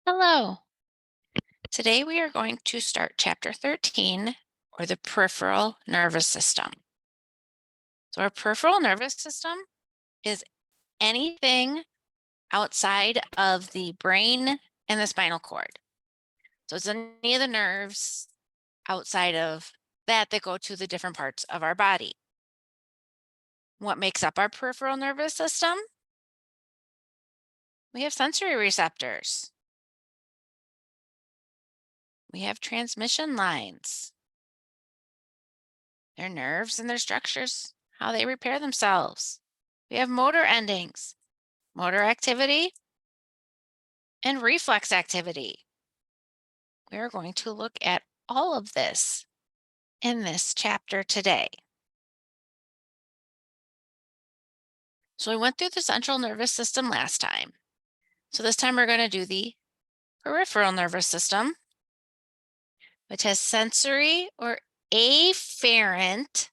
Hello. Today we are going to start chapter 13, or the peripheral nervous system. So our peripheral nervous system is anything outside of the brain and the spinal cord. So it's any of the nerves outside of that go to the different parts of our body. What makes up our peripheral nervous system? We have sensory receptors. We have transmission lines. Their nerves and their structures, how they repair themselves. We have motor endings, motor activity, and reflex activity. We are going to look at all of this in this chapter today. So we went through the central nervous system last time. So this time we're going to do the peripheral nervous system, which has sensory or afferent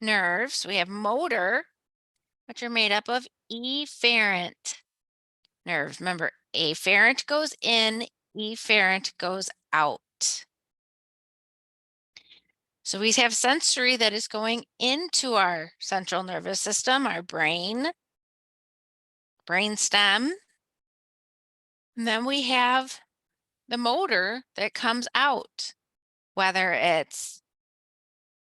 nerves. We have motor, which are made up of efferent nerves. Remember, afferent goes in, efferent goes out. So we have sensory that is going into our central nervous system, our brain, brainstem. And then we have the motor that comes out, whether it's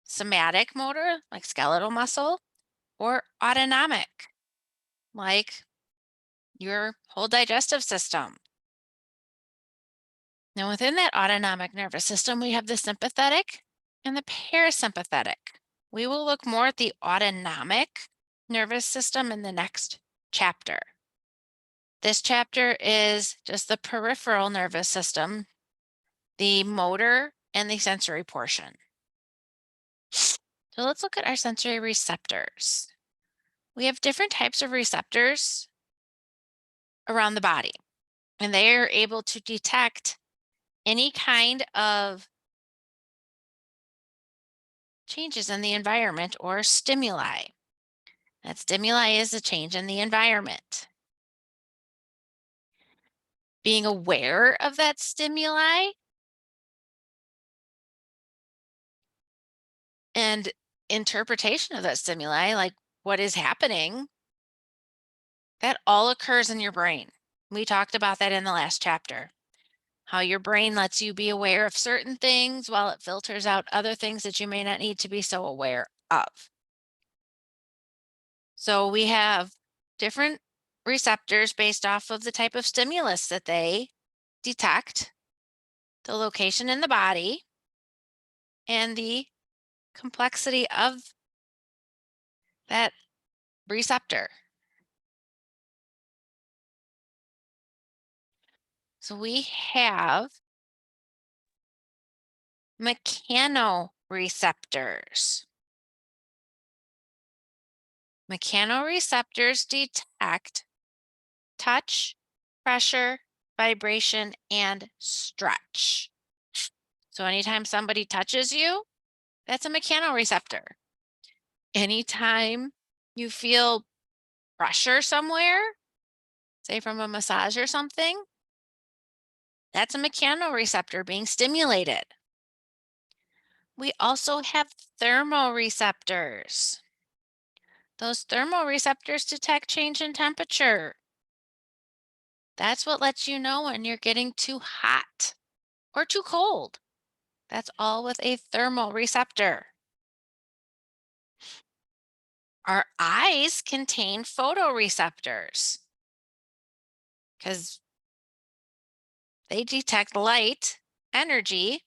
somatic motor, like skeletal muscle, or autonomic, like your whole digestive system. Now, within that autonomic nervous system, we have the sympathetic and the parasympathetic. We will look more at the autonomic nervous system in the next chapter. This chapter is just the peripheral nervous system, the motor, and the sensory portion. So let's look at our sensory receptors. We have different types of receptors around the body, and they are able to detect any kind of changes in the environment or stimuli. That stimuli is a change in the environment. Being aware of that stimuli and interpretation of that stimuli, like what is happening, that all occurs in your brain. We talked about that in the last chapter, how your brain lets you be aware of certain things while it filters out other things that you may not need to be so aware of. So we have different receptors based off of the type of stimulus that they detect, the location in the body, and the complexity of that receptor. So we have mechanoreceptors. Mechanoreceptors detect touch, pressure, vibration, and stretch. So anytime somebody touches you, that's a mechanoreceptor. Anytime you feel pressure somewhere, say from a massage or something, that's a mechanoreceptor being stimulated. We also have thermoreceptors. Those thermoreceptors detect change in temperature. That's what lets you know when you're getting too hot or too cold. That's all with a thermoreceptor. Our eyes contain photoreceptors because they detect light, energy,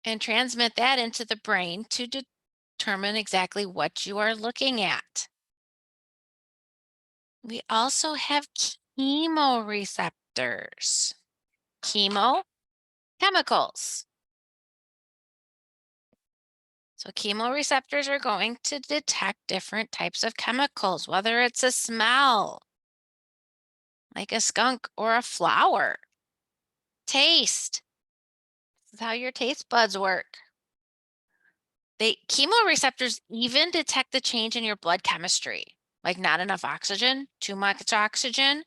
and transmit that into the brain to determine exactly what you are looking at. We also have chemoreceptors. Chemo, chemicals. So chemoreceptors are going to detect different types of chemicals, whether it's a smell, like a skunk or a flower. Taste. This is how your taste buds work. Chemoreceptors even detect the change in your blood chemistry, like not enough oxygen, too much oxygen,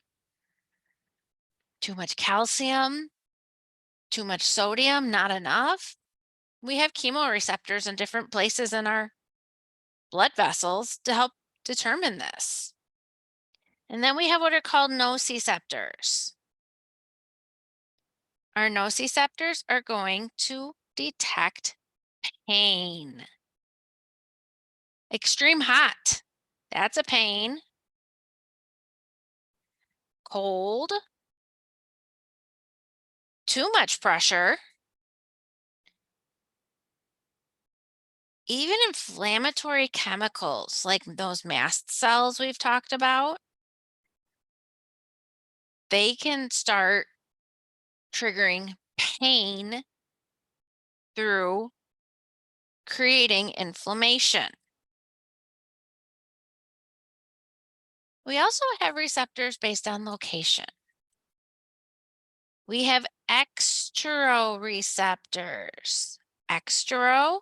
too much calcium, too much sodium, not enough. We have chemoreceptors in different places in our blood vessels to help determine this. And then we have what are called nociceptors. Our nociceptors are going to detect pain. Extreme hot, that's a pain. Cold, too much pressure, even inflammatory chemicals like those mast cells we've talked about, they can start triggering pain through creating inflammation. We also have receptors based on location. We have exteroreceptors. Extero,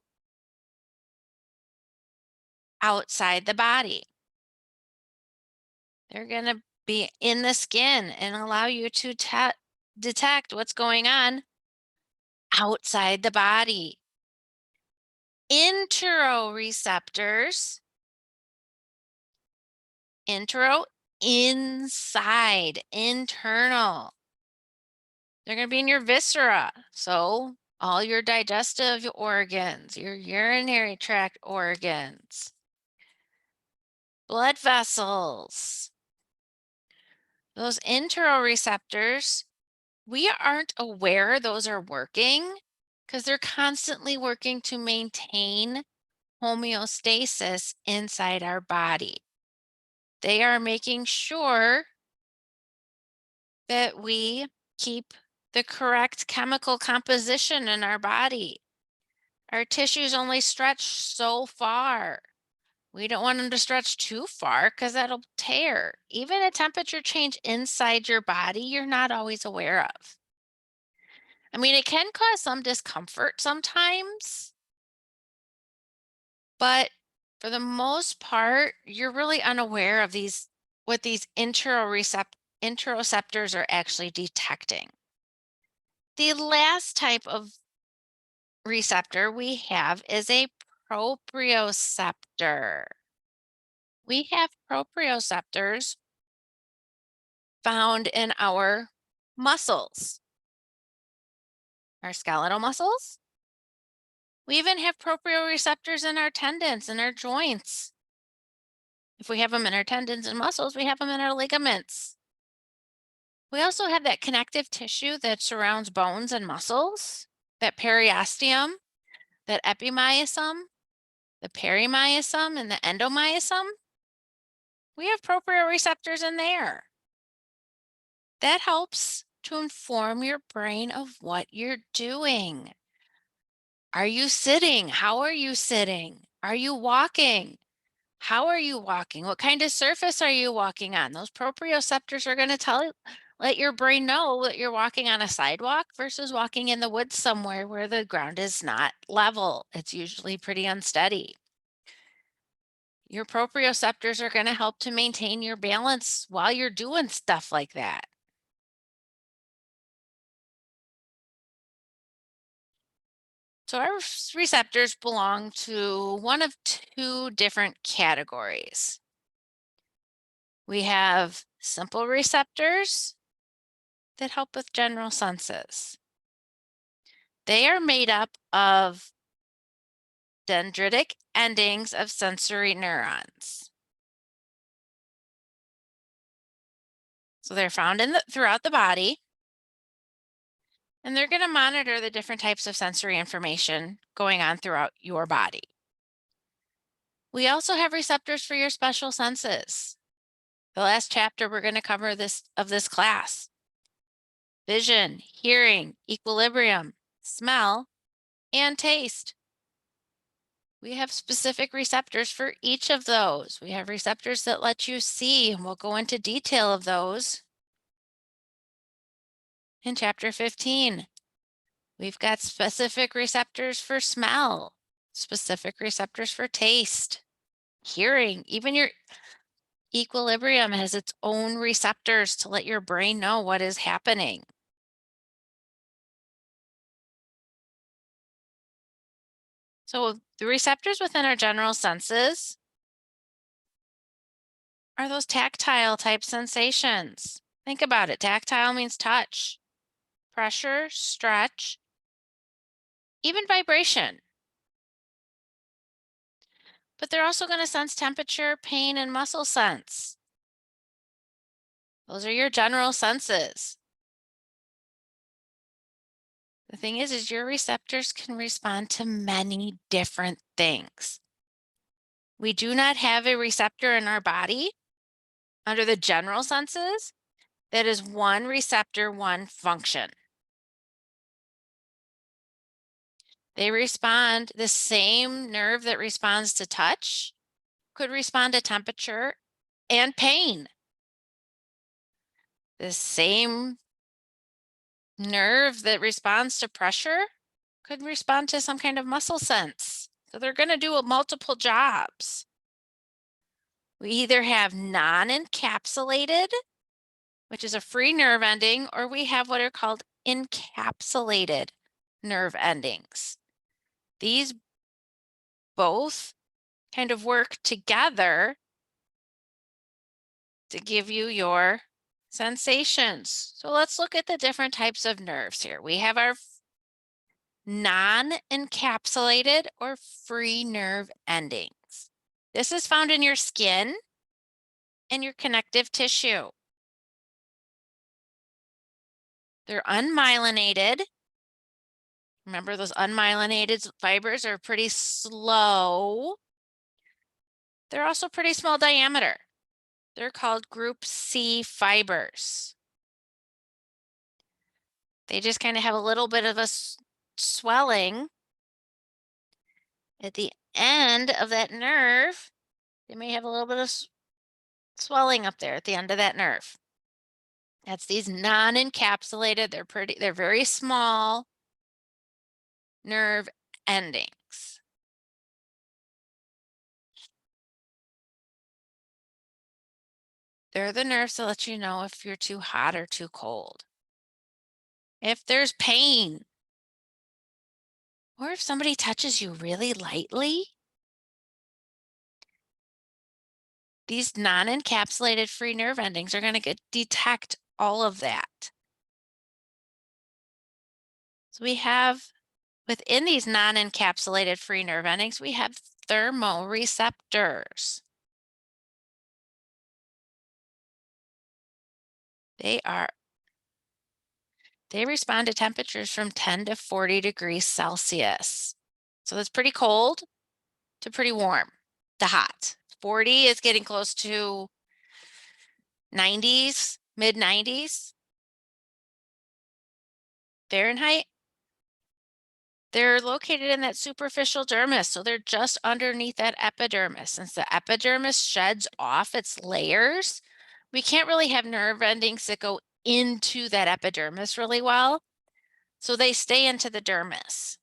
outside the body. They're going to be in the skin and allow you to detect what's going on outside the body. Interoreceptors. Intero, inside, internal. They're going to be in your viscera. So all your digestive organs, your urinary tract organs, blood vessels. Those interoreceptors, we aren't aware those are working because they're constantly working to maintain homeostasis inside our body. They are making sure that we keep the correct chemical composition in our body. Our tissues only stretch so far. We don't want them to stretch too far because that'll tear. Even a temperature change inside your body, you're not always aware of. I mean, it can cause some discomfort sometimes, but for the most part, you're really unaware of what these interoceptors are actually detecting. The last type of receptor we have is a proprioceptor. We have proprioceptors found in our muscles, our skeletal muscles. We even have proprioceptors in our tendons and our joints. If we have them in our tendons and muscles, we have them in our ligaments. We also have that connective tissue that surrounds bones and muscles, that periosteum, that epimysium, the perimysium, and the endomysium. We have proprioceptors in there. That helps to inform your brain of what you're doing. Are you sitting? How are you sitting? Are you walking? How are you walking? What kind of surface are you walking on? Those proprioceptors are going to let your brain know that you're walking on a sidewalk versus walking in the woods somewhere where the ground is not level. It's usually pretty unsteady. Your proprioceptors are going to help to maintain your balance while you're doing stuff like that. So our receptors belong to one of two different categories. We have simple receptors that help with general senses. They are made up of dendritic endings of sensory neurons. So they're found throughout the body, and they're going to monitor the different types of sensory information going on throughout your body. We also have receptors for your special senses. The last chapter we're going to cover of this class. Vision, hearing, equilibrium, smell, and taste. We have specific receptors for each of those. We have receptors that let you see, and we'll go into detail of those in chapter 15. We've got specific receptors for smell, specific receptors for taste, hearing, even Equilibrium has its own receptors to let your brain know what is happening. So the receptors within our general senses are those tactile type sensations. Think about it. Tactile means touch, pressure, stretch, even vibration. But they're also going to sense temperature, pain, and muscle sense. Those are your general senses. The thing is your receptors can respond to many different things. We do not have a receptor in our body under the general senses that is one receptor, one function. They respond, the same nerve that responds to touch could respond to temperature and pain. The same nerve that responds to pressure could respond to some kind of muscle sense. So they're going to do multiple jobs. We either have non-encapsulated, which is a free nerve ending, or we have what are called encapsulated nerve endings. These both kind of work together to give you your sensations. So let's look at the different types of nerves here. We have our non-encapsulated or free nerve endings. This is found in your skin and your connective tissue. They're unmyelinated. Remember, those unmyelinated fibers are pretty slow. They're also pretty small diameter. They're called group C fibers. They just kind of have a little bit of a swelling at the end of that nerve. They may have a little bit of swelling up there at the end of that nerve. That's these non-encapsulated, they're very small nerve endings. They're the nerves that let you know if you're too hot or too cold. If there's pain, or if somebody touches you really lightly. These non-encapsulated free nerve endings are going to detect all of that. So we have, within these non-encapsulated free nerve endings, we have thermoreceptors. They respond to temperatures from 10 to 40 degrees Celsius. So that's pretty cold to pretty warm to hot. 40 is getting close to 90s, mid 90s Fahrenheit. They're located in that superficial dermis, so they're just underneath that epidermis. Since the epidermis sheds off its layers, we can't really have nerve endings that go into that epidermis really well, so they stay into the dermis.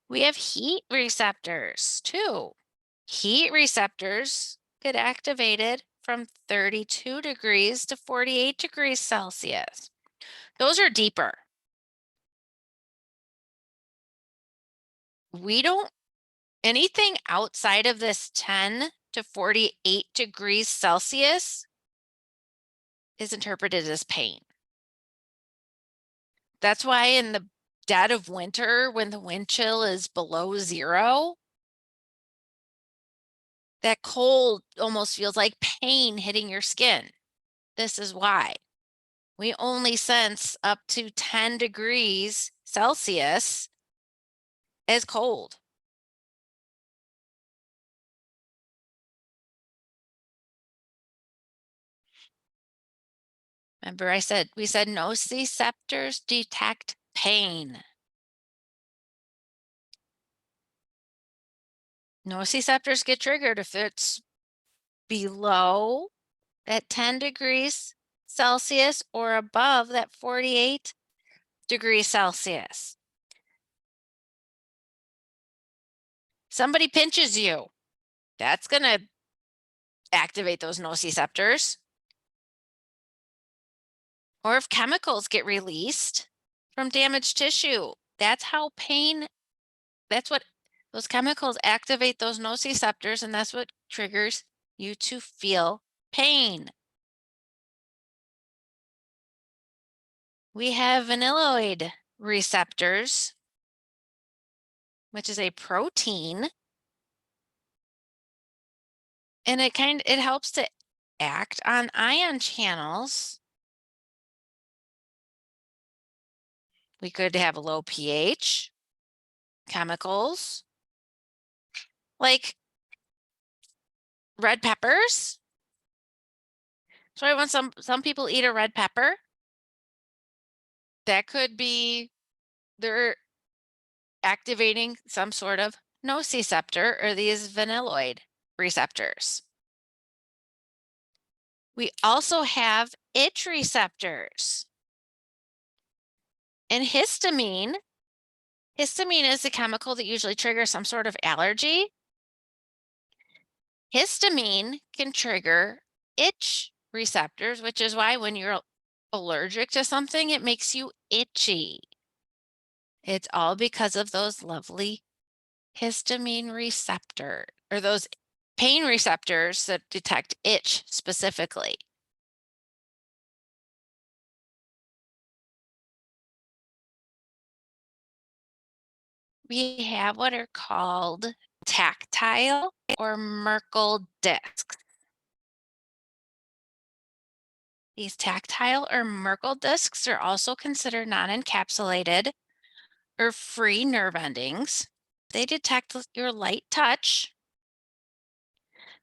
We have heat receptors too. Heat receptors get activated from 32 degrees to 48 degrees Celsius. Those are deeper. We don't Anything outside of this 10 to 48 degrees Celsius is interpreted as pain. That's why in the dead of winter, when the wind chill is below 0, that cold almost feels like pain hitting your skin. This is why. We only sense up to 10 degrees Celsius as cold. Remember we said nociceptors detect pain. Nociceptors get triggered if it's below that 10 degrees Celsius or above that 48 degrees Celsius. Somebody pinches you. That's going to activate those nociceptors, or if chemicals get released from damaged tissue. That's how pain, that's what those chemicals activate those nociceptors, and that's what triggers you to feel pain. We have vanilloid receptors, which is a protein, and it helps to act on ion channels. We could have a low pH, chemicals, like red peppers. So when some people eat a red pepper, that could be they're activating some sort of nociceptor or these vanilloid receptors. We also have itch receptors. And histamine is a chemical that usually triggers some sort of allergy. Histamine can trigger itch receptors, which is why when you're allergic to something, it makes you itchy. It's all because of those lovely histamine receptor, or those pain receptors that detect itch specifically. We have what are called tactile or Merkel discs. These tactile or Merkel discs are also considered non-encapsulated or free nerve endings. They detect your light touch.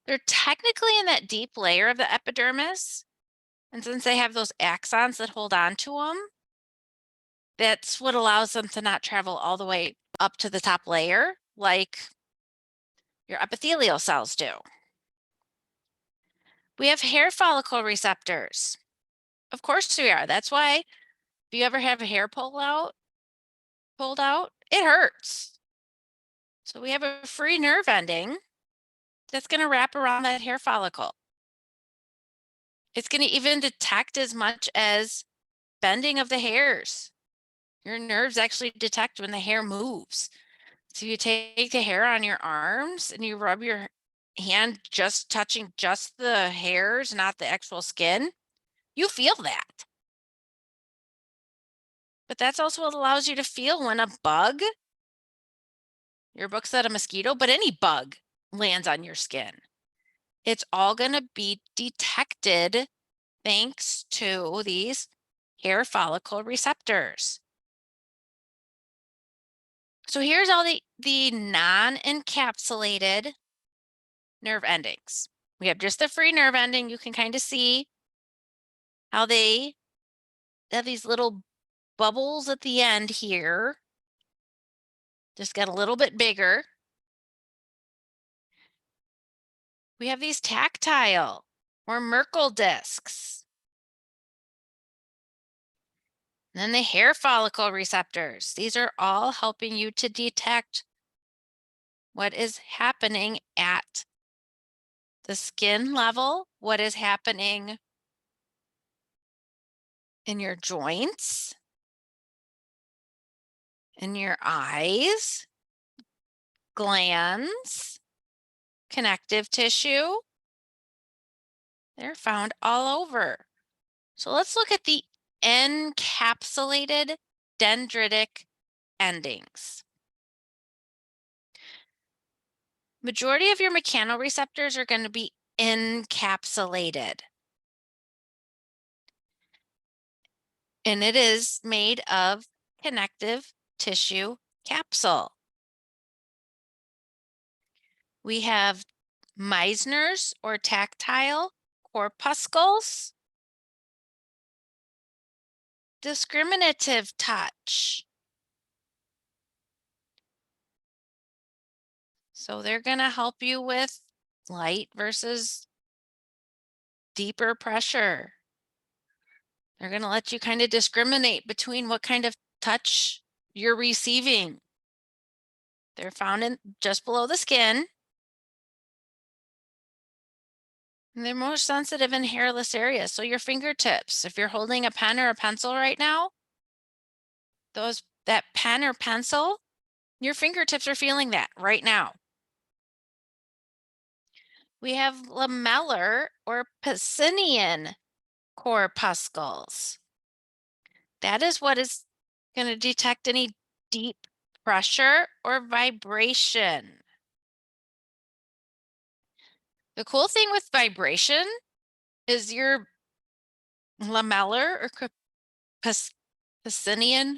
They're technically in that deep layer of the epidermis. And since they have those axons that hold on to them, that's what allows them to not travel all the way up to the top layer like your epithelial cells do. We have hair follicle receptors. Of course we are. That's why if you ever have a hair pulled out, it hurts. So we have a free nerve ending that's going to wrap around that hair follicle. It's going to even detect as much as bending of the hairs. Your nerves actually detect when the hair moves. So you take the hair on your arms and you rub your hand just touching just the hairs, not the actual skin. You feel that. But that's also what allows you to feel when a bug, your book said a mosquito, but any bug lands on your skin. It's all going to be detected thanks to these hair follicle receptors. So here's all the non-encapsulated nerve endings. We have just the free nerve ending. You can kind of see how they have these little bubbles at the end here. Just get a little bit bigger. We have these tactile or Merkel discs. And then the hair follicle receptors. These are all helping you to detect what is happening at the skin level, what is happening in your joints, in your eyes, glands, connective tissue. They're found all over. So let's look at the encapsulated dendritic endings. Majority of your mechanoreceptors are going to be encapsulated. And it is made of connective tissue capsule. We have Meissner's or tactile corpuscles, discriminative touch. So they're going to help you with light versus deeper pressure. They're going to let you kind of discriminate between what kind of touch you're receiving. They're found in just below the skin. And they're more sensitive in hairless areas. So your fingertips, if you're holding a pen or a pencil right now, that pen or pencil, your fingertips are feeling that right now. We have lamellar or Pacinian corpuscles. That is what is going to detect any deep pressure or vibration. The cool thing with vibration is your lamellar or Pacinian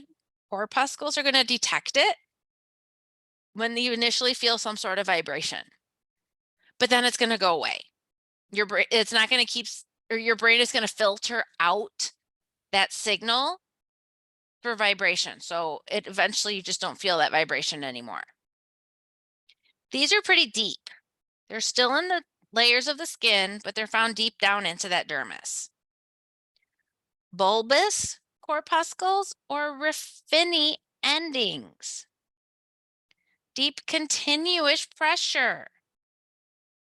corpuscles are going to detect it when you initially feel some sort of vibration, but then it's going to go away. Your brain, it's not going to keep, or your brain is going to filter out that signal for vibration. So it eventually you just don't feel that vibration anymore. These are pretty deep. They're still in the layers of the skin, but they're found deep down into that dermis. Bulbous corpuscles or Ruffini endings. Deep continuous pressure,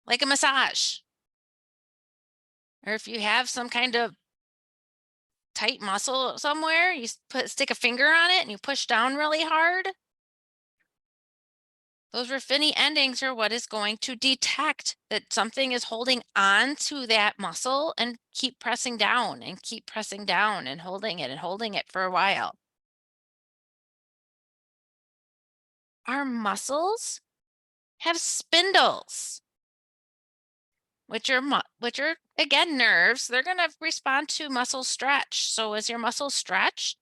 like a massage. Or if you have some kind of tight muscle somewhere, you stick a finger on it and you push down really hard. Those Ruffini endings are what is going to detect that something is holding on to that muscle and keep pressing down and keep pressing down and holding it for a while. Our muscles have spindles, which are again nerves. They're going to respond to muscle stretch. So as your muscles stretch,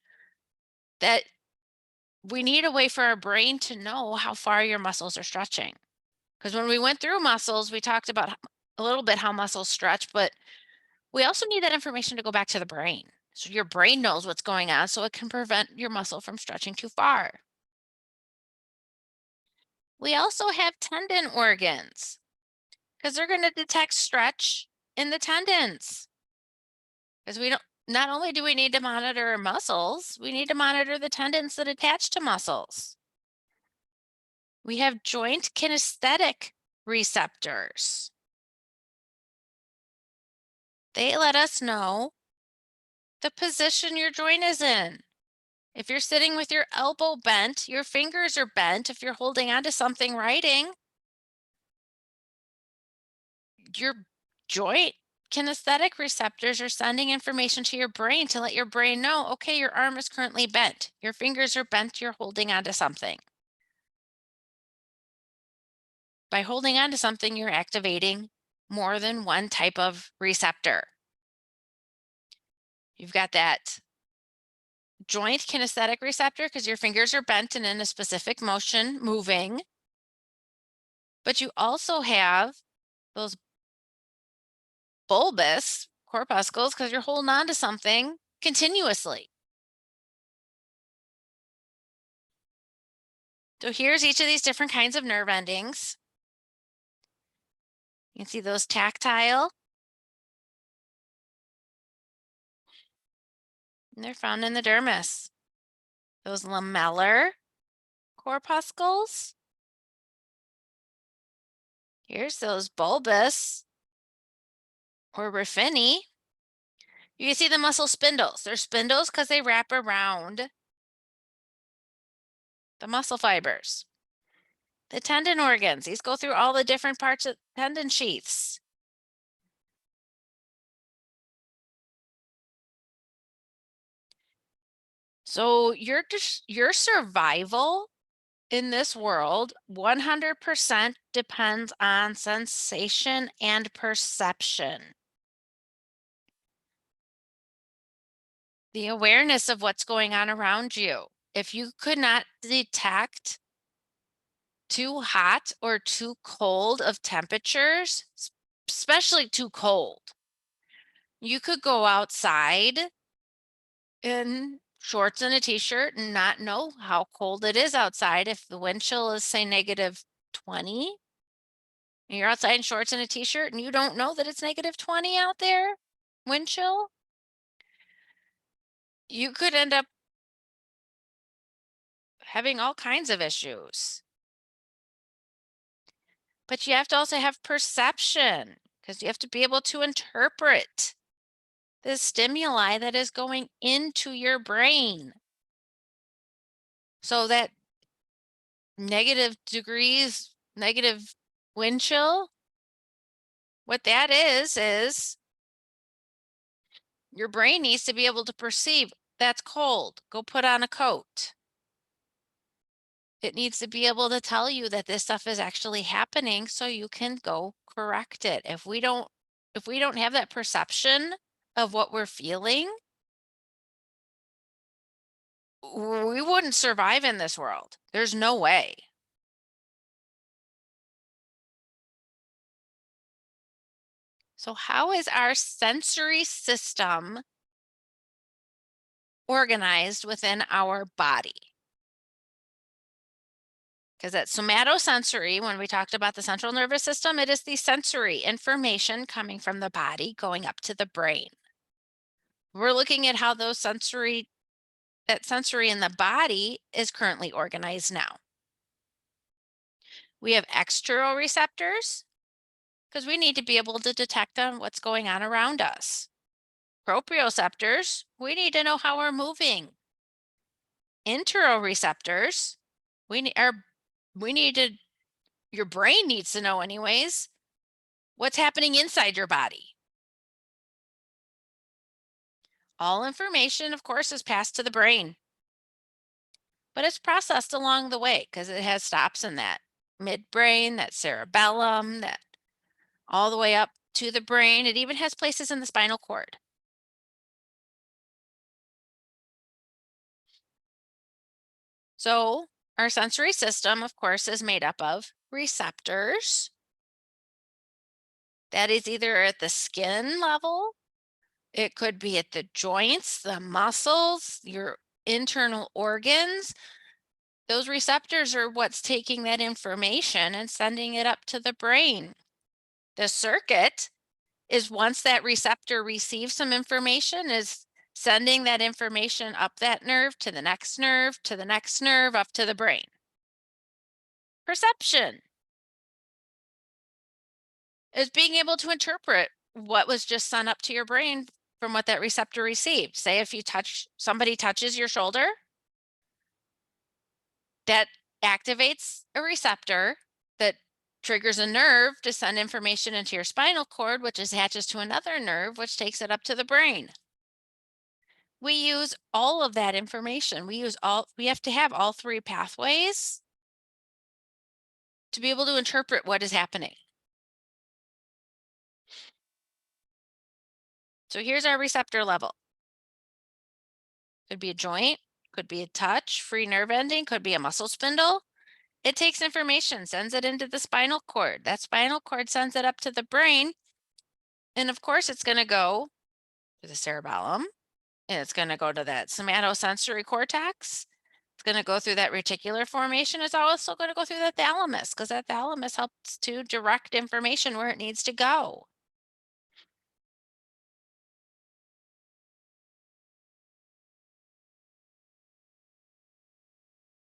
that we need a way for our brain to know how far your muscles are stretching. Because when we went through muscles, we talked about a little bit how muscles stretch, but we also need that information to go back to the brain. So your brain knows what's going on so it can prevent your muscle from stretching too far. We also have tendon organs because they're going to detect stretch in the tendons. Because not only do we need to monitor our muscles, we need to monitor the tendons that attach to muscles. We have joint kinesthetic receptors. They let us know the position your joint is in. If you're sitting with your elbow bent, your fingers are bent. If you're holding onto something writing, your joint kinesthetic receptors are sending information to your brain to let your brain know, okay, your arm is currently bent. Your fingers are bent. You're holding onto something. By holding onto something, you're activating more than one type of receptor. You've got that joint kinesthetic receptor because your fingers are bent and in a specific motion moving. But you also have those bulbous corpuscles because you're holding on to something continuously. So here's each of these different kinds of nerve endings. You can see those tactile, and they're found in the dermis. Those lamellar corpuscles. Here's those bulbous or Ruffini. You can see the muscle spindles. They're spindles because they wrap around the muscle fibers. The tendon organs, these go through all the different parts of tendon sheaths. So your survival in this world 100% depends on sensation and perception. The awareness of what's going on around you. If you could not detect too hot or too cold of temperatures, especially too cold, you could go outside in shorts and a t-shirt and not know how cold it is outside. If the wind chill is say -20 and you're outside in shorts and a t-shirt and you don't know that it's -20 out there, wind chill, you could end up having all kinds of issues. But you have to also have perception. because you have to be able to interpret the stimuli that is going into your brain. So that negative degrees, negative wind chill, what that is your brain needs to be able to perceive that's cold. Go put on a coat. It needs to be able to tell you that this stuff is actually happening so you can go correct it. If we don't have that perception of what we're feeling, we wouldn't survive in this world. There's no way. So how is our sensory system organized within our body? Because that somatosensory, when we talked about the central nervous system, it is the sensory information coming from the body going up to the brain. We're looking at how that sensory in the body is currently organized now. We have exteroreceptors because we need to be able to detect on what's going on around us. Proprioceptors, we need to know how we're moving. Interoreceptors, your brain needs to know anyways, what's happening inside your body. All information, of course, is passed to the brain, but it's processed along the way because it has stops in that midbrain, that cerebellum, that all the way up to the brain. It even has places in the spinal cord. So our sensory system, of course, is made up of receptors. That is either at the skin level, it could be at the joints, the muscles, your internal organs. Those receptors are what's taking that information and sending it up to the brain. The circuit is once that receptor receives some information, is sending that information up that nerve to the next nerve, to the next nerve, up to the brain. Perception is being able to interpret what was just sent up to your brain from what that receptor received. Say if somebody touches your shoulder, that activates a receptor that triggers a nerve to send information into your spinal cord, which attaches to another nerve, which takes it up to the brain. We use all of that information. We have to have all three pathways to be able to interpret what is happening. So here's our receptor level. Could be a joint, could be a touch, free nerve ending, could be a muscle spindle. It takes information, sends it into the spinal cord. That spinal cord sends it up to the brain. And of course, it's going to go to the cerebellum, and it's going to go to that somatosensory cortex. It's going to go through that reticular formation. It's also going to go through the thalamus because that thalamus helps to direct information where it needs to go.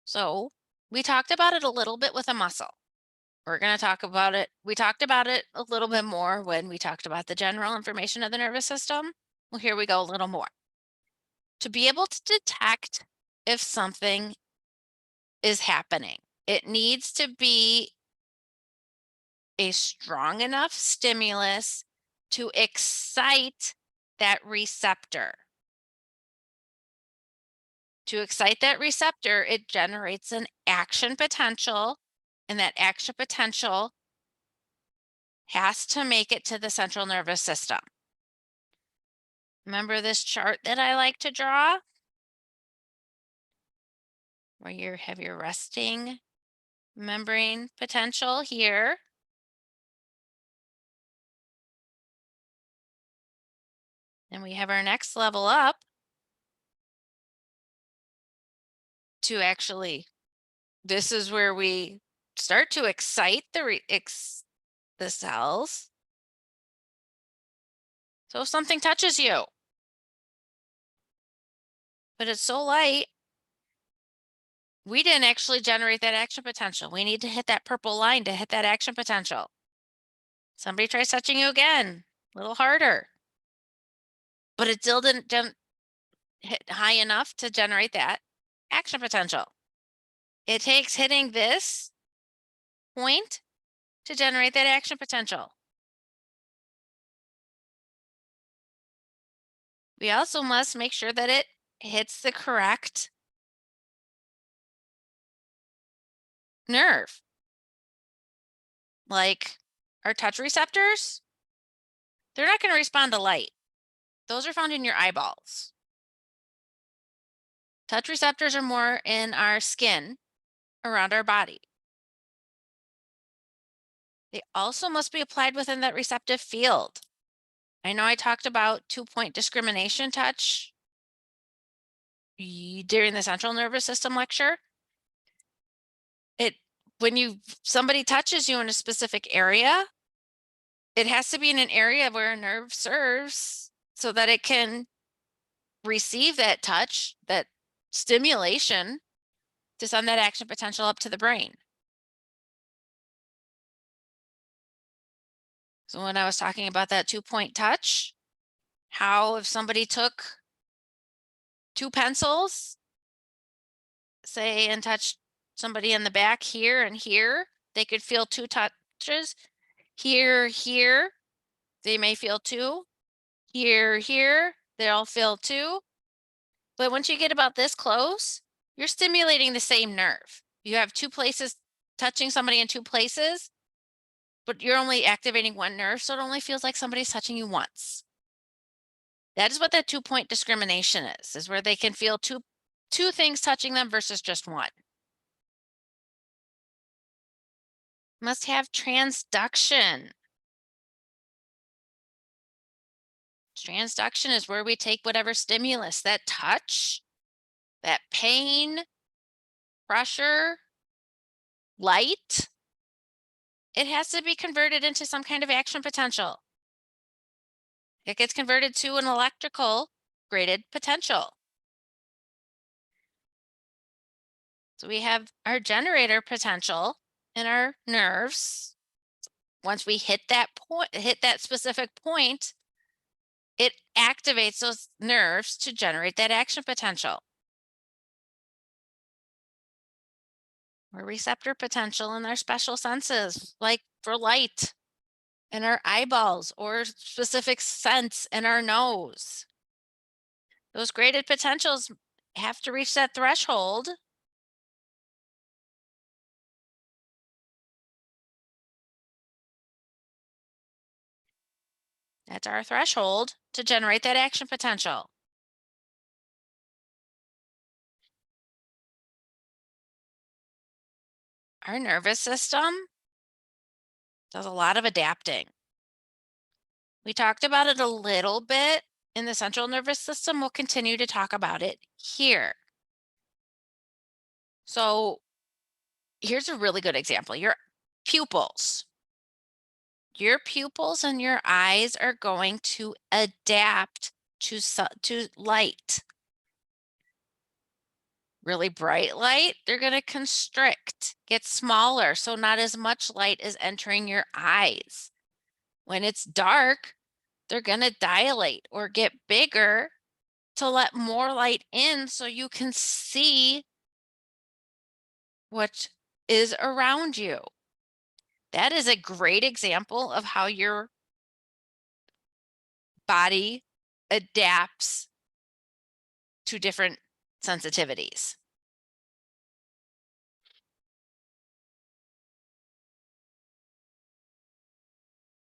So we talked about it a little bit with a muscle. We're going to talk about it. We talked about it a little bit more when we talked about the general information of the nervous system. Well, here we go a little more. To be able to detect if something is happening, it needs to be a strong enough stimulus to excite that receptor. To excite that receptor, it generates an action potential, and that action potential has to make it to the central nervous system. Remember this chart that I like to draw? Where you have your resting membrane potential here. And we have our next level up to actually, this is where we start to excite the cells. So if something touches you, but it's so light, we didn't actually generate that action potential. We need to hit that purple line to hit that action potential. Somebody tries touching you again, a little harder. But it still didn't hit high enough to generate that action potential. It takes hitting this point to generate that action potential. We also must make sure that it hits the correct nerve. Like our touch receptors, they're not going to respond to light. Those are found in your eyeballs. Touch receptors are more in our skin around our body. They also must be applied within that receptive field. I know I talked about 2-point discrimination touch during the central nervous system lecture. When somebody touches you in a specific area, it has to be in an area where a nerve serves so that it can receive that touch, that stimulation to send that action potential up to the brain. So when I was talking about that 2-point touch, how if somebody took 2 pencils, say, and touched somebody in the back here and here, they could feel 2 touches. Here, here, they may feel 2. Here, here, they'll feel 2. But once you get about this close, you're stimulating the same nerve. You have 2 places touching somebody in 2 places, but you're only activating one nerve, so it only feels like somebody's touching you once. That is what that 2-point discrimination is where they can feel two things touching them versus just one. Must have transduction. Transduction is where we take whatever stimulus, that touch, that pain, pressure, light, it has to be converted into some kind of action potential. It gets converted to an electrical graded potential. So we have our generator potential in our nerves. Once we hit that point, hit that specific point, it activates those nerves to generate that action potential. Or receptor potential in our special senses, like for light in our eyeballs or specific sense in our nose. Those graded potentials have to reach that threshold that's our threshold to generate that action potential. Our nervous system does a lot of adapting. We talked about it a little bit in the central nervous system. We'll continue to talk about it here. So here's a really good example. Your pupils. Your pupils and your eyes are going to adapt to light. Really bright light, they're going to constrict, get smaller, so not as much light is entering your eyes. When it's dark, they're going to dilate or get bigger to let more light in so you can see what is around you. That is a great example of how your body adapts to different sensitivities.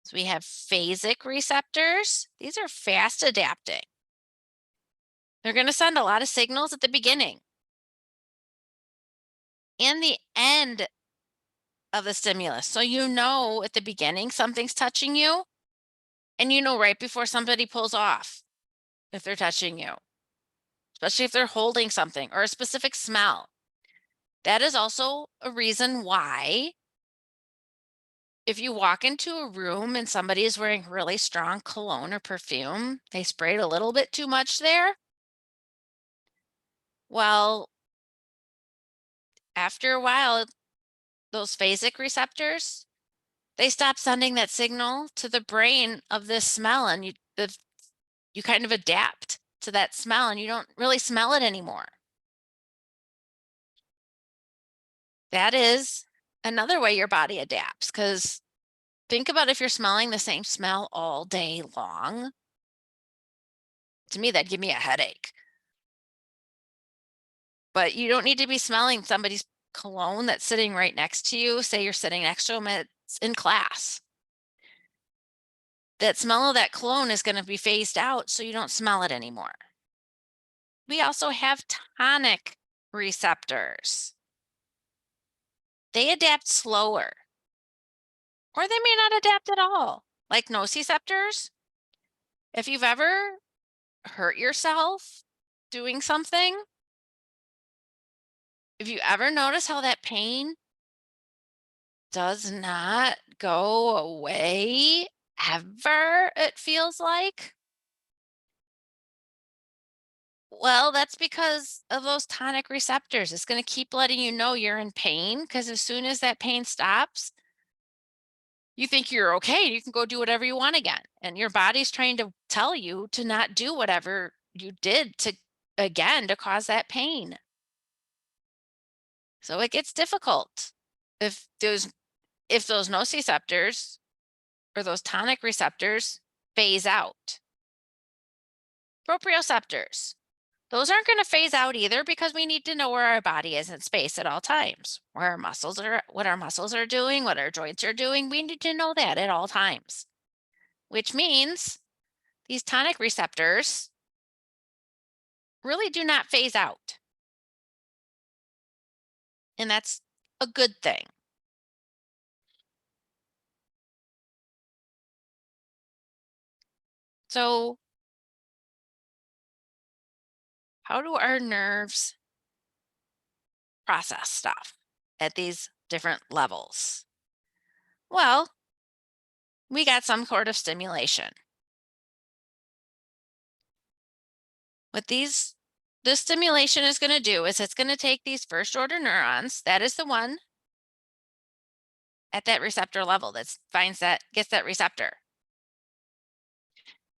So we have phasic receptors. These are fast adapting. They're going to send a lot of signals at the beginning and the end of the stimulus. So you know at the beginning something's touching you, and you know right before somebody pulls off if they're touching you, especially if they're holding something or a specific smell. That is also a reason why if you walk into a room and somebody is wearing really strong cologne or perfume, they sprayed a little bit too much there. Well, after a while, those phasic receptors They stop sending that signal to the brain of this smell, and you kind of adapt to that smell, and you don't really smell it anymore. That is another way your body adapts, because think about if you're smelling the same smell all day long. To me, that'd give me a headache. But you don't need to be smelling somebody's cologne that's sitting right next to you. Say you're sitting next to them in class. That smell of that cologne is going to be phased out, so you don't smell it anymore. We also have tonic receptors. They adapt slower, or they may not adapt at all. Like nociceptors, if you've ever hurt yourself doing something, if you ever notice how that pain does not go away ever, it feels like, well, that's because of those tonic receptors. It's going to keep letting you know you're in pain, because as soon as that pain stops, you think you're okay. You can go do whatever you want again. And your body's trying to tell you to not do whatever you did to cause that pain. So it gets difficult if those nociceptors or those tonic receptors phase out. Proprioceptors. Those aren't going to phase out either, because we need to know where our body is in space at all times. Where our muscles are, what our muscles are doing, what our joints are doing. We need to know that at all times. Which means these tonic receptors really do not phase out. And that's a good thing. So, how do our nerves process stuff at these different levels? Well, we got some sort of stimulation. What this stimulation is going to do is it's going to take these first order neurons, that is the one at that receptor level that gets that receptor.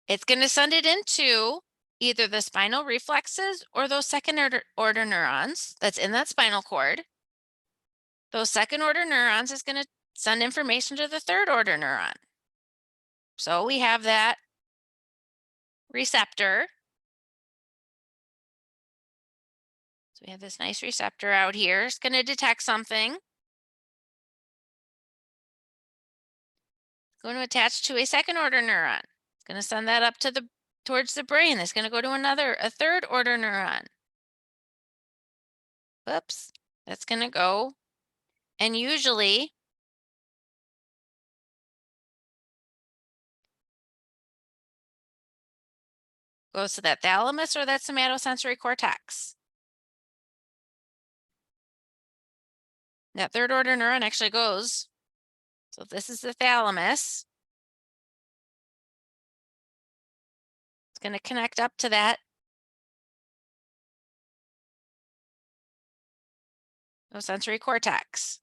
It's going to send it into either the spinal reflexes or those second order neurons that's in that spinal cord. Those second order neurons is going to send information to the third order neuron. So we have that receptor. So we have this nice receptor out here. It's going to detect something. It's going to attach to a second order neuron. It's going to send that up towards the brain. It's going to go to a third order neuron. Whoops. That's going to go. And usually goes to that thalamus or that somatosensory cortex. That third order neuron actually goes. So this is the thalamus. It's going to connect up to that sensory cortex.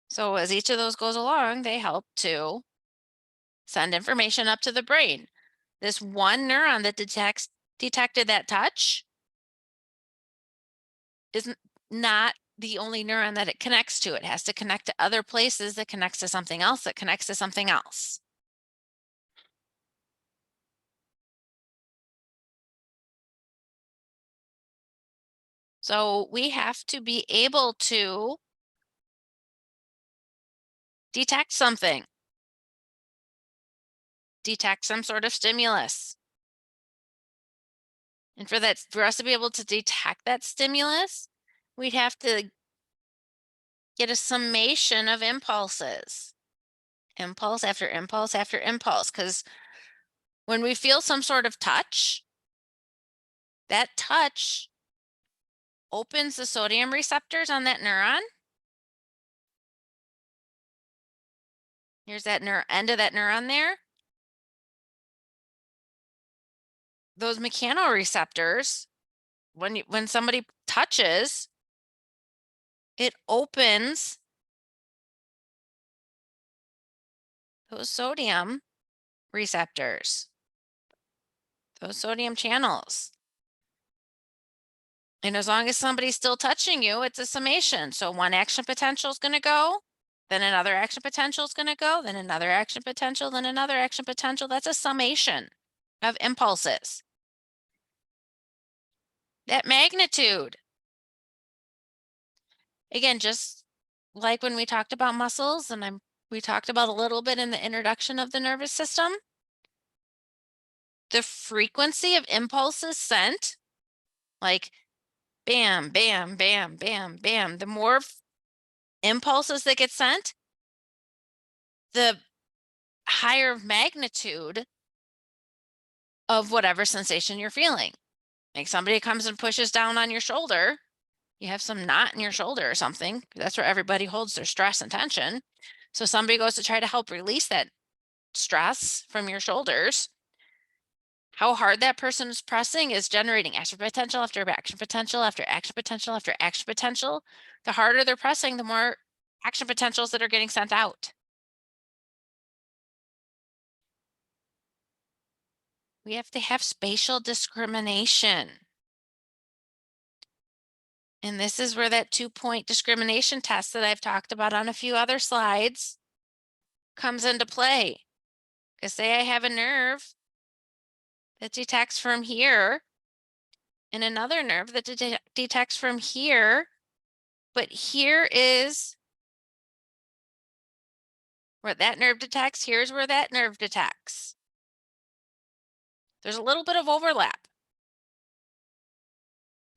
So as each of those goes along, they help to send information up to the brain. This one neuron that detected that touch is not the only neuron that it connects to. It has to connect to other places that connects to something else that connects to something else. So we have to be able to detect something, detect some sort of stimulus. And for us to be able to detect that stimulus, we'd have to get a summation of impulses, impulse after impulse after impulse. Because when we feel some sort of touch, that touch opens the sodium receptors on that neuron. Here's that end of that neuron there. Those mechanoreceptors, when somebody touches, It opens those sodium receptors, those sodium channels. And as long as somebody's still touching you, it's a summation. So one action potential is going to go, then another action potential is going to go, then another action potential, then another action potential. That's a summation of impulses. That magnitude. Again, just like when we talked about muscles, and we talked about a little bit in the introduction of the nervous system, the frequency of impulses sent, like bam, bam, bam, bam, bam, the more impulses that get sent, the higher magnitude of whatever sensation you're feeling. Like somebody comes and pushes down on your shoulder, you have some knot in your shoulder or something. That's where everybody holds their stress and tension. So somebody goes to try to help release that stress from your shoulders. How hard that person is pressing is generating action potential after action potential after action potential after action potential. The harder they're pressing, the more action potentials that are getting sent out. We have to have spatial discrimination. And this is where that 2-point discrimination test that I've talked about on a few other slides comes into play. Because say I have a nerve that detects from here and another nerve that detects from here, but here is where that nerve detects, here's where that nerve detects. There's a little bit of overlap,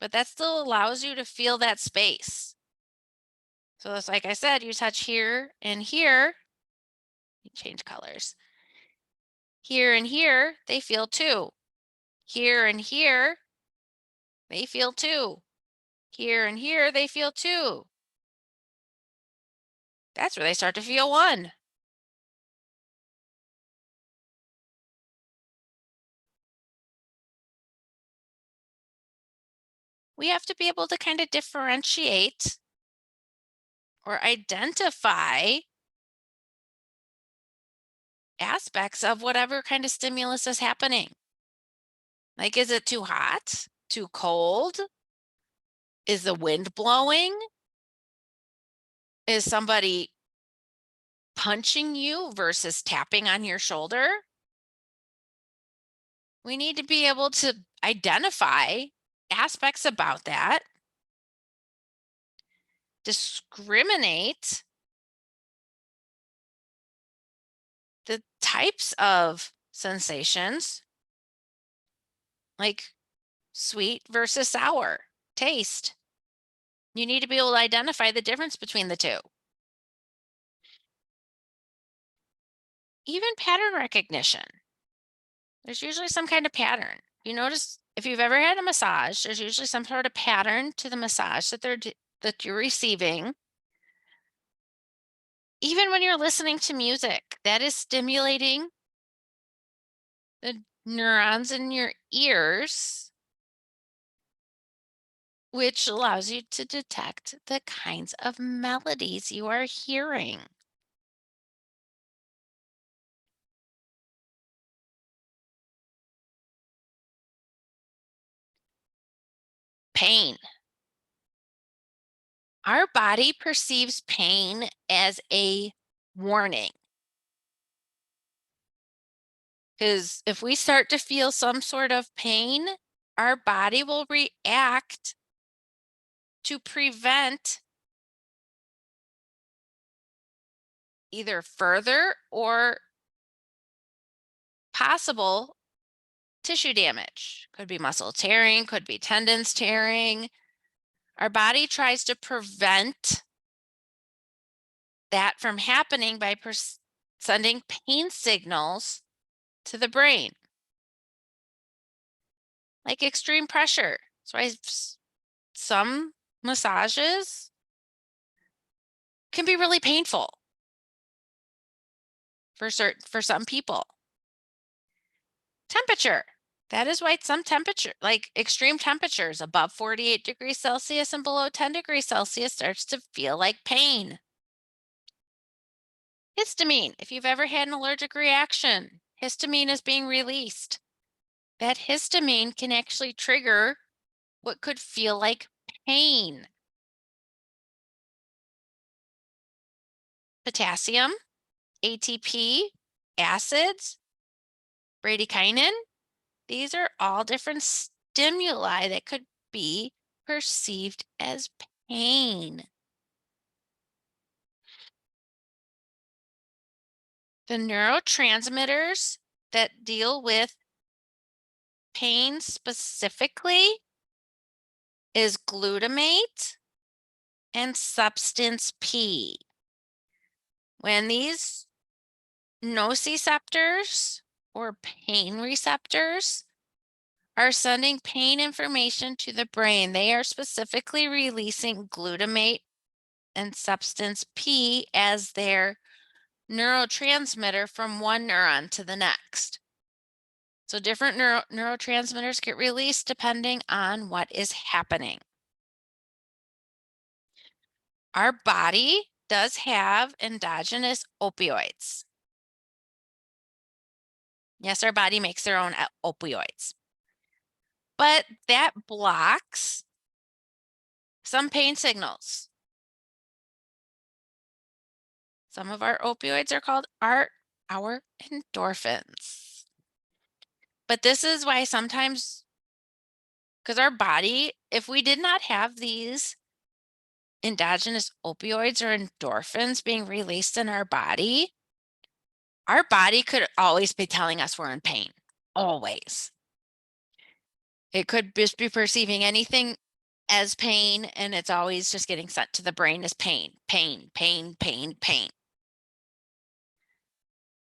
but that still allows you to feel that space. So it's like I said, you touch here and here, you change colors. Here and here, they feel two. Here and here, they feel two. Here and here, they feel two. That's where they start to feel one. We have to be able to kind of differentiate or identify aspects of whatever kind of stimulus is happening. Like, is it too hot? Too cold? Is the wind blowing? Is somebody punching you versus tapping on your shoulder? We need to be able to identify aspects about that, discriminate the types of sensations, like sweet versus sour taste. You need to be able to identify the difference between the two. Even pattern recognition. There's usually some kind of pattern. You notice if you've ever had a massage, there's usually some sort of pattern to the massage that you're receiving. Even when you're listening to music, that is stimulating the neurons in your ears, which allows you to detect the kinds of melodies you are hearing. Pain. Our body perceives pain as a warning. Because if we start to feel some sort of pain, our body will react to prevent either further or possible tissue damage. Could be muscle tearing, could be tendons tearing. Our body tries to prevent that from happening by sending pain signals to the brain. Like extreme pressure. That's why some massages can be really painful for some people. Temperature. That is why some temperature, like extreme temperatures above 48 degrees Celsius and below 10 degrees Celsius, starts to feel like pain. Histamine, if you've ever had an allergic reaction, histamine is being released. That histamine can actually trigger what could feel like pain. Potassium, ATP, acids, bradykinin, these are all different stimuli that could be perceived as pain. The neurotransmitters that deal with pain specifically is glutamate and substance P. When these nociceptors or pain receptors are sending pain information to the brain, they are specifically releasing glutamate and substance P as their neurotransmitter from one neuron to the next. So different neurotransmitters get released depending on what is happening. Our body does have endogenous opioids. Yes, our body makes their own opioids. But that blocks some pain signals. Some of our opioids are called our endorphins. But this is why sometimes, because our body, if we did not have these endogenous opioids or endorphins being released in our body could always be telling us we're in pain. Always. It could just be perceiving anything as pain, and it's always just getting sent to the brain as pain, pain, pain, pain, pain.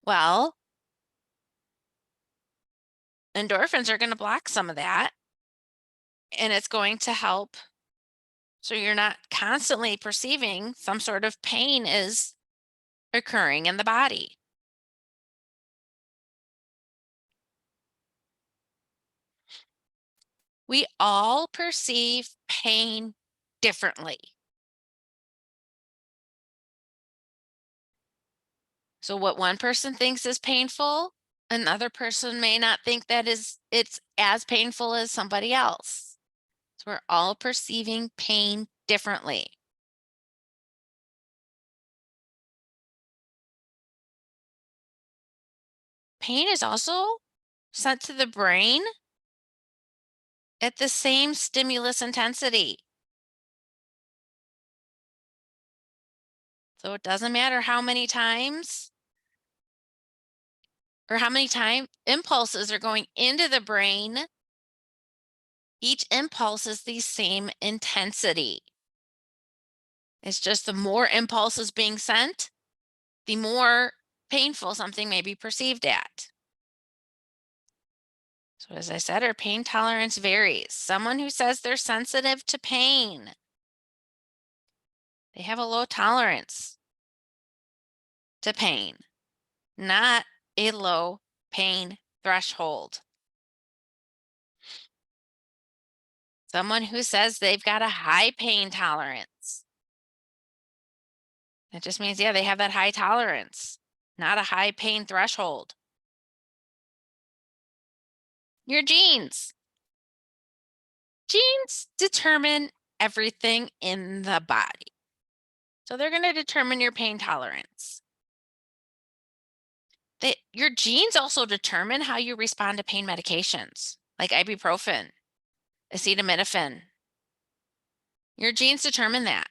Well, endorphins are going to block some of that, and it's going to help so you're not constantly perceiving some sort of pain is occurring in the body. We all perceive pain differently. So what one person thinks is painful, another person may not think that it's as painful as somebody else. So we're all perceiving pain differently. Pain is also sent to the brain at the same stimulus intensity. So it doesn't matter how many times or how many time impulses are going into the brain. Each impulse is the same intensity. It's just the more impulses being sent, the more painful something may be perceived at. So as I said, our pain tolerance varies. Someone who says they're sensitive to pain, they have a low tolerance to pain, not a low pain threshold. Someone who says they've got a high pain tolerance, that just means, yeah, they have that high tolerance, not a high pain threshold. Your genes. Genes determine everything in the body. So they're going to determine your pain tolerance. Your genes also determine how you respond to pain medications, like ibuprofen, acetaminophen. Your genes determine that.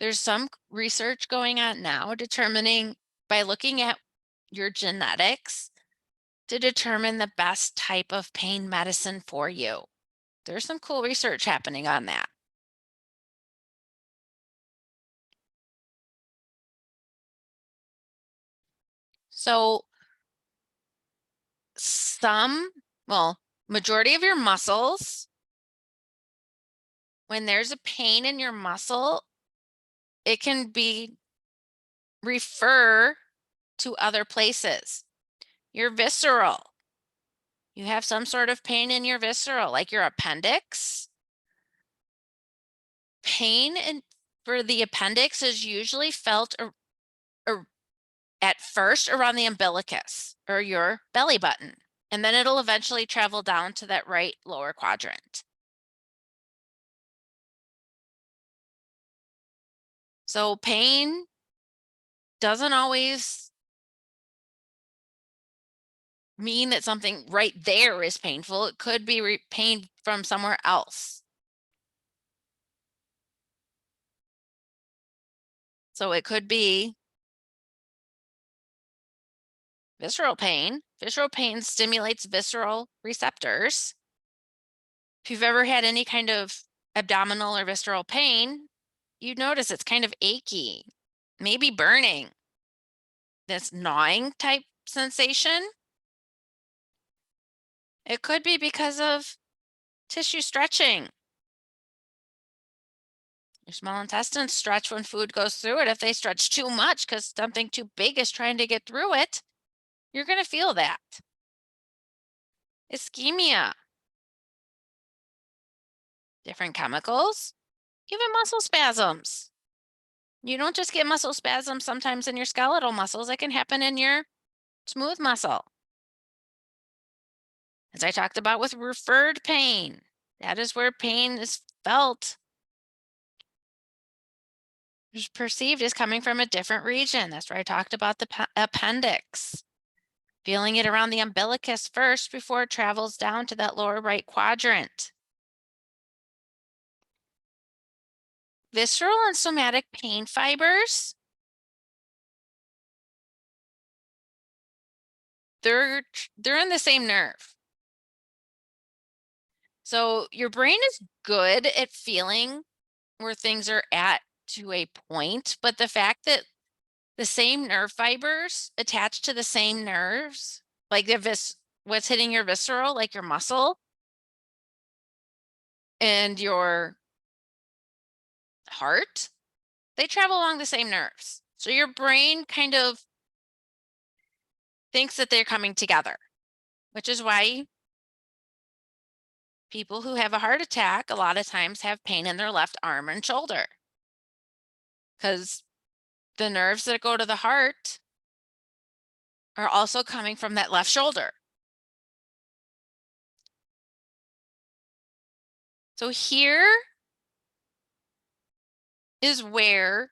There's some research going on now determining by looking at your genetics to determine the best type of pain medicine for you. There's some cool research happening on that. So majority of your muscles, when there's a pain in your muscle, it can be refer to other places. Your visceral. You have some sort of pain in your visceral, like your appendix. For the appendix is usually felt at first around the umbilicus or your belly button, and then it'll eventually travel down to that right lower quadrant. So pain doesn't always mean that something right there is painful. It could be pain from somewhere else. So it could be visceral pain. Visceral pain stimulates visceral receptors. If you've ever had any kind of abdominal or visceral pain, you notice it's kind of achy, maybe burning, this gnawing type sensation. It could be because of tissue stretching. Your small intestines stretch when food goes through it. If they stretch too much because something too big is trying to get through it, you're going to feel that. Ischemia, different chemicals, even muscle spasms. You don't just get muscle spasms sometimes in your skeletal muscles. It can happen in your smooth muscle. As I talked about with referred pain, that is where pain is felt, is perceived as coming from a different region. That's where I talked about the appendix. Feeling it around the umbilicus first before it travels down to that lower right quadrant. Visceral and somatic pain fibers, they're in the same nerve. So your brain is good at feeling where things are at to a point, but the fact that the same nerve fibers attached to the same nerves, like what's hitting your visceral, like your muscle and your heart, they travel along the same nerves. So your brain kind of thinks that they're coming together, which is why people who have a heart attack a lot of times have pain in their left arm and shoulder, because the nerves that go to the heart are also coming from that left shoulder. So here is where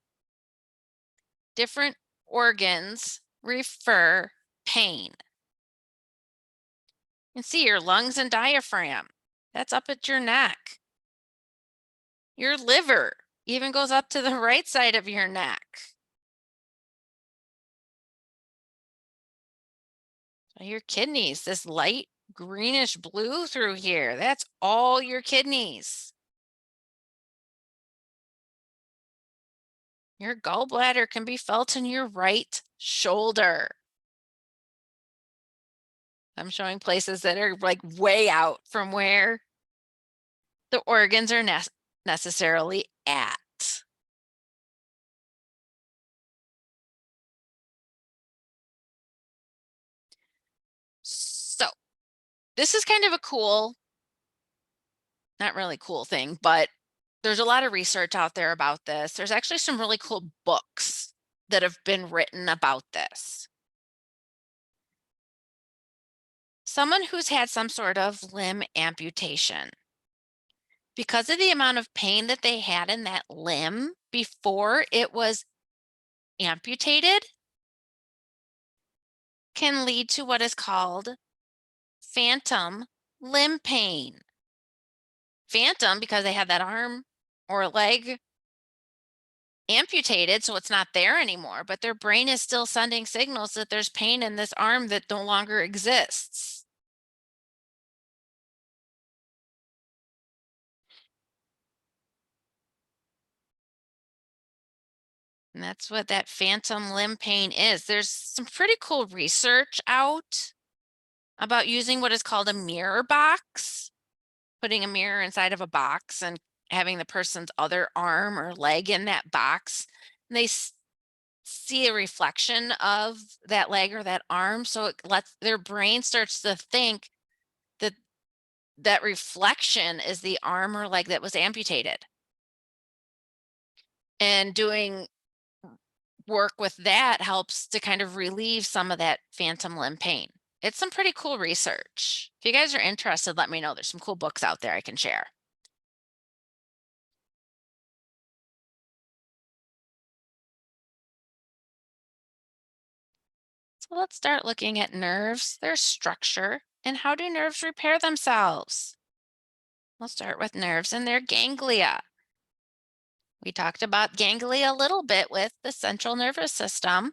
different organs refer pain. You can see your lungs and diaphragm. That's up at your neck. Your liver even goes up to the right side of your neck. So your kidneys, this light greenish blue through here, that's all your kidneys. Your gallbladder can be felt in your right shoulder. I'm showing places that are like way out from where the organs are necessarily at. So this is kind of a cool, not really cool thing, but there's a lot of research out there about this. There's actually some really cool books that have been written about this. Someone who's had some sort of limb amputation, because of the amount of pain that they had in that limb before it was amputated, can lead to what is called phantom limb pain. Phantom because they had that arm or leg amputated, so it's not there anymore, but their brain is still sending signals that there's pain in this arm that no longer exists. And that's what that phantom limb pain is. There's some pretty cool research out about using what is called a mirror box, putting a mirror inside of a box and having the person's other arm or leg in that box. And see a reflection of that leg or that arm, so it lets their brain starts to think that that reflection is the arm or leg that was amputated. And doing work with that helps to kind of relieve some of that phantom limb pain. It's some pretty cool research. If you guys are interested, let me know. There's some cool books out there I can share. So let's start looking at nerves, their structure, and how do nerves repair themselves? We'll start with nerves and their ganglia. We talked about ganglia a little bit with the central nervous system.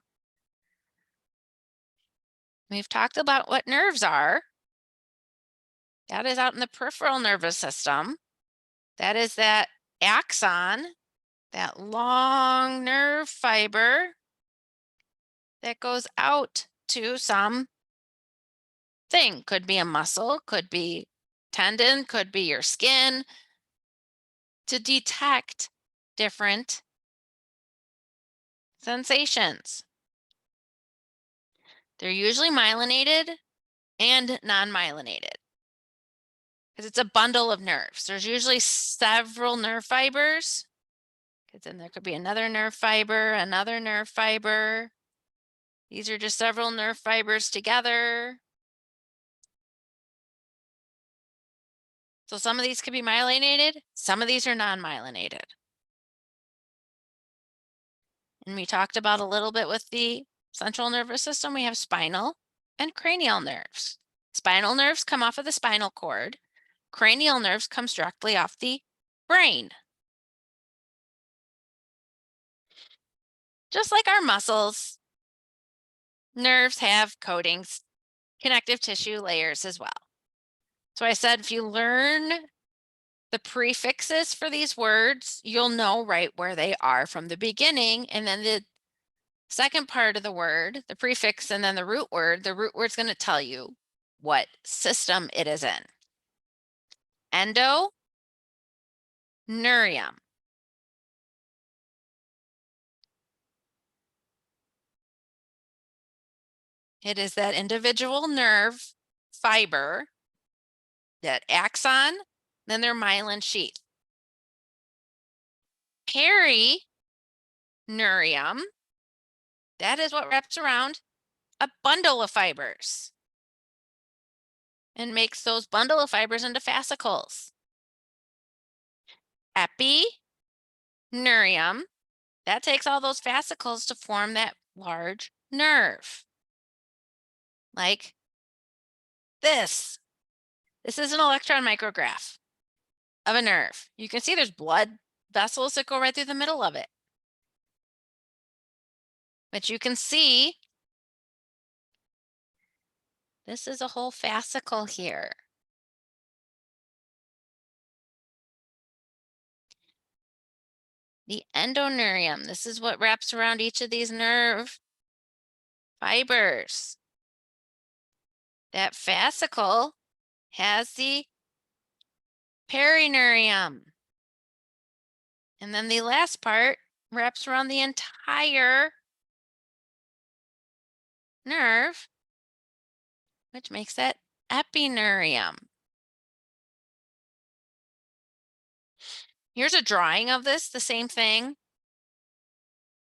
We've talked about what nerves are. That is out in the peripheral nervous system. That is that axon, that long nerve fiber that goes out to some thing. Could be a muscle, could be tendon, could be your skin, to detect different sensations. They're usually myelinated and non-myelinated because it's a bundle of nerves. There's usually several nerve fibers, because then there could be another nerve fiber, another nerve fiber. These are just several nerve fibers together. So some of these could be myelinated, some of these are non-myelinated. And we talked about a little bit with the central nervous system, we have spinal and cranial nerves. Spinal nerves come off of the spinal cord. Cranial nerves comes directly off the brain. Just like our muscles, nerves have coatings, connective tissue layers as well. So I said, if you learn the prefixes for these words, you'll know right where they are from the beginning. And then the second part of the word, the prefix, and then the root word's going to tell you what system it is in. Endo, neurium. It is that individual nerve fiber, that axon, then their myelin sheath. Perineurum, that is what wraps around a bundle of fibers and makes those bundle of fibers into fascicles. Epineurium, that takes all those fascicles to form that large nerve. Like this. This is an electron micrograph of a nerve. You can see there's blood vessels that go right through the middle of it. But you can see this is a whole fascicle here. The endoneurium, this is what wraps around each of these nerve fibers. That fascicle has the perineurium. And then the last part wraps around the entire nerve, which makes that epineurium. Here's a drawing of this, the same thing.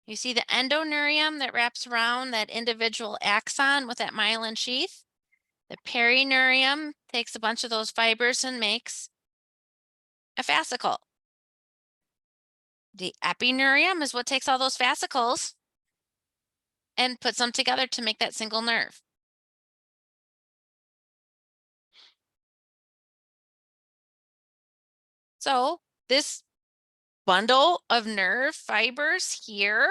You see the endoneurium that wraps around that individual axon with that myelin sheath. The perineurium takes a bunch of those fibers and makes a fascicle. The epineurium is what takes all those fascicles and puts them together to make that single nerve. So this bundle of nerve fibers here,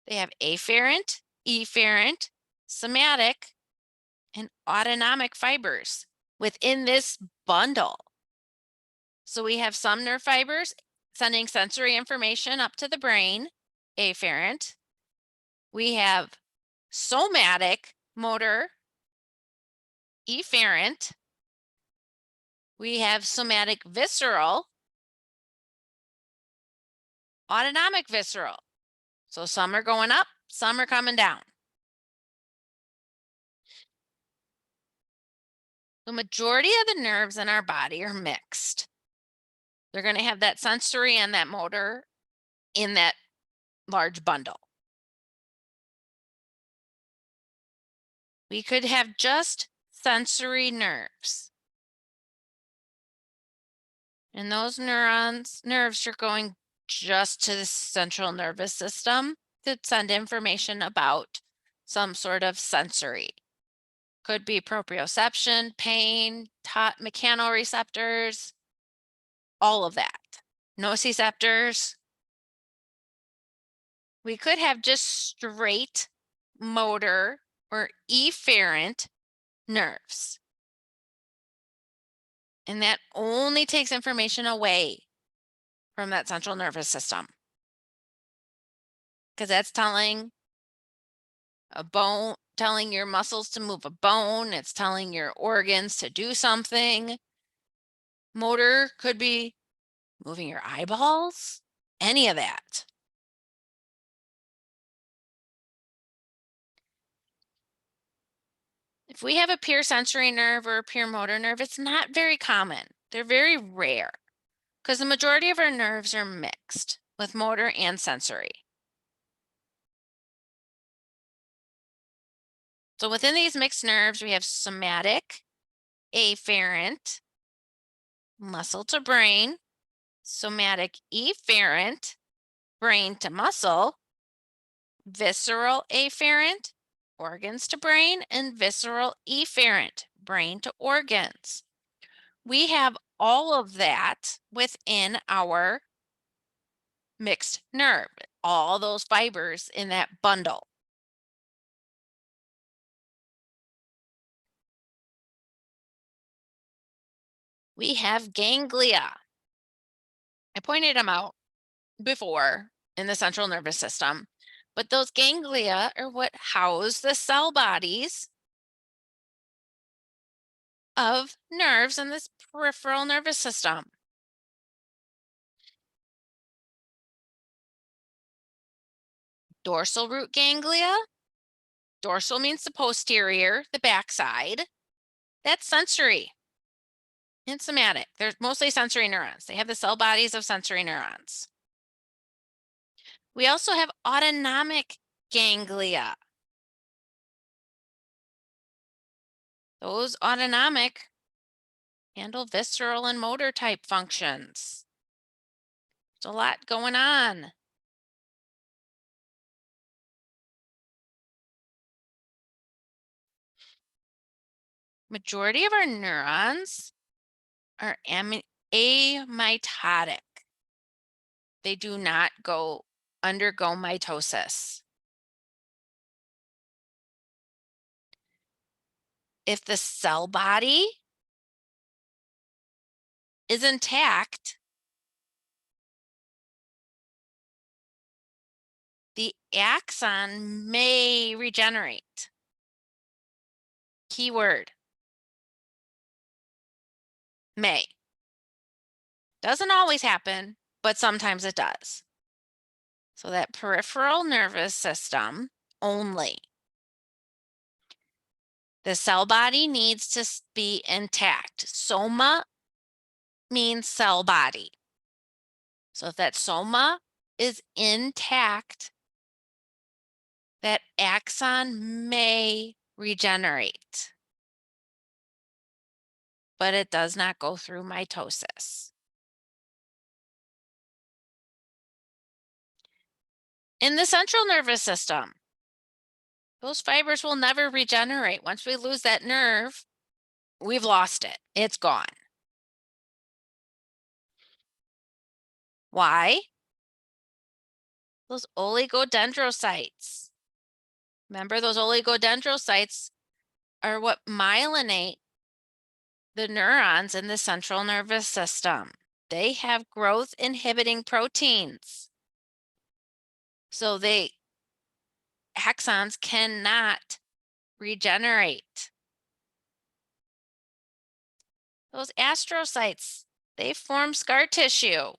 they have afferent, efferent, somatic, and autonomic fibers within this bundle. So we have some nerve fibers sending sensory information up to the brain, afferent. We have somatic motor, efferent. We have somatic visceral, autonomic visceral. So some are going up, some are coming down. The majority of the nerves in our body are mixed. They're going to have that sensory and that motor in that large bundle. We could have just sensory nerves. And those nerves are going just to the central nervous system to send information about some sort of sensory. Could be proprioception, pain, mechanoreceptors, all of that. Nociceptors. We could have just straight motor or efferent nerves. And that only takes information away from that central nervous system. Because that's telling telling your muscles to move a bone. It's telling your organs to do something. Motor could be moving your eyeballs, any of that. If we have a pure sensory nerve or a pure motor nerve, it's not very common. They're very rare because the majority of our nerves are mixed with motor and sensory. So within these mixed nerves, we have somatic, afferent, muscle to brain, somatic efferent, brain to muscle, visceral afferent, organs to brain, and visceral efferent, brain to organs. We have all of that within our mixed nerve, all those fibers in that bundle. We have ganglia. I pointed them out before in the central nervous system, but those ganglia are what house the cell bodies of nerves in this peripheral nervous system. Dorsal root ganglia. Dorsal means the posterior, the backside. That's sensory and somatic. They're mostly sensory neurons. They have the cell bodies of sensory neurons. We also have autonomic ganglia. Those autonomic handle visceral and motor type functions. There's a lot going on. Majority of our neurons are amitotic. They do not undergo mitosis. If the cell body is intact, the axon may regenerate. Keyword, may. Doesn't always happen, but sometimes it does. So that peripheral nervous system only. The cell body needs to be intact. Soma means cell body. So if that soma is intact, that axon may regenerate, but it does not go through mitosis. In the central nervous system, those fibers will never regenerate. Once we lose that nerve, we've lost it. It's gone. Why? Those oligodendrocytes. Remember, those oligodendrocytes are what myelinate the neurons in the central nervous system. They have growth inhibiting proteins. So axons cannot regenerate. Those astrocytes, they form scar tissue.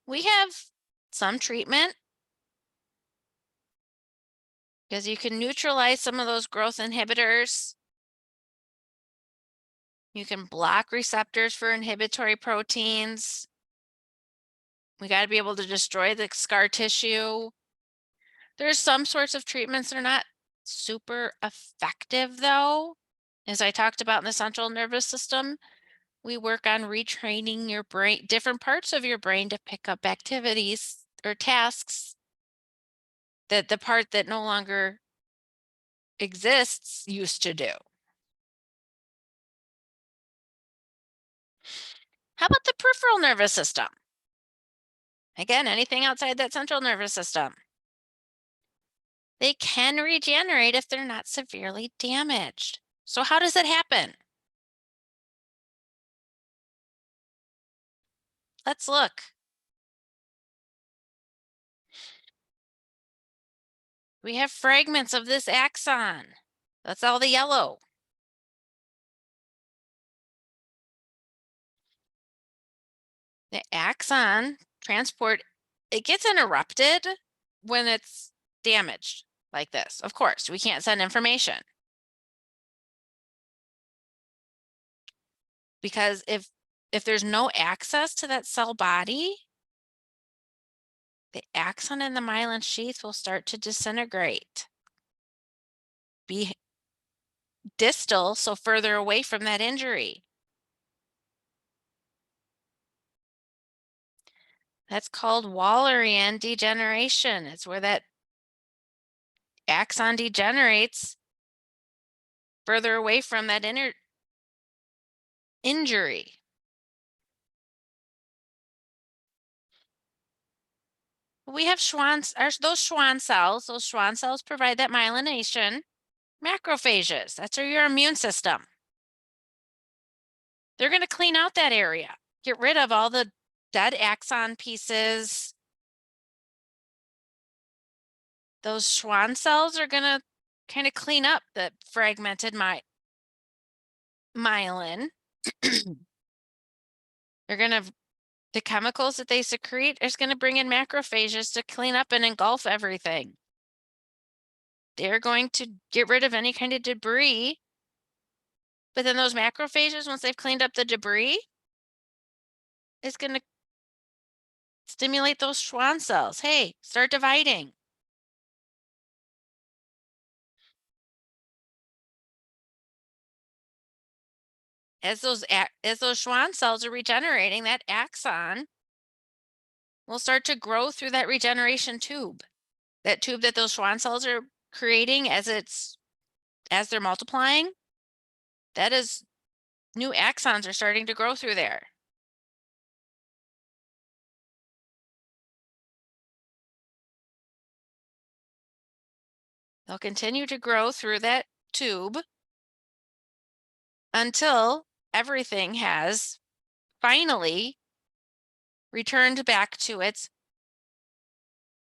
We have some treatment because you can neutralize some of those growth inhibitors. You can block receptors for inhibitory proteins. We got to be able to destroy the scar tissue. There's some sorts of treatments that are not super effective though. As I talked about in the central nervous system, we work on retraining your brain, different parts of your brain to pick up activities or tasks that the part that no longer exists used to do. How about the peripheral nervous system? Again, anything outside that central nervous system. They can regenerate if they're not severely damaged. So how does it happen? Let's look. We have fragments of this axon. That's all the yellow. The axon transport, it gets interrupted when it's damaged like this. Of course, we can't send information. Because if there's no access to that cell body, the axon in the myelin sheath will start to disintegrate. Be distal, so further away from that injury. That's called Wallerian degeneration. It's where that axon degenerates further away from that injury. We have those Schwann cells. Those Schwann cells provide that myelination. Macrophages, that's your immune system. They're going to clean out that area, get rid of all the dead axon pieces. Those Schwann cells are going to kind of clean up the fragmented myelin. They're going to, the chemicals that they secrete is going to bring in macrophages to clean up and engulf everything. They're going to get rid of any kind of debris. But then those macrophages, once they've cleaned up the debris, is going to stimulate those Schwann cells. Hey, start dividing. As those Schwann cells are regenerating, that axon will start to grow through that regeneration tube. That tube that those Schwann cells are creating as they're multiplying, that is, new axons are starting to grow through there. They'll continue to grow through that tube until everything has finally returned back to its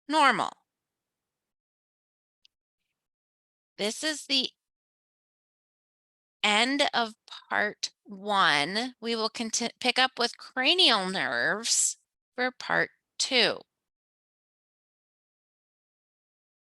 normal. This is the end of part 1. We will pick up with cranial nerves for part 2.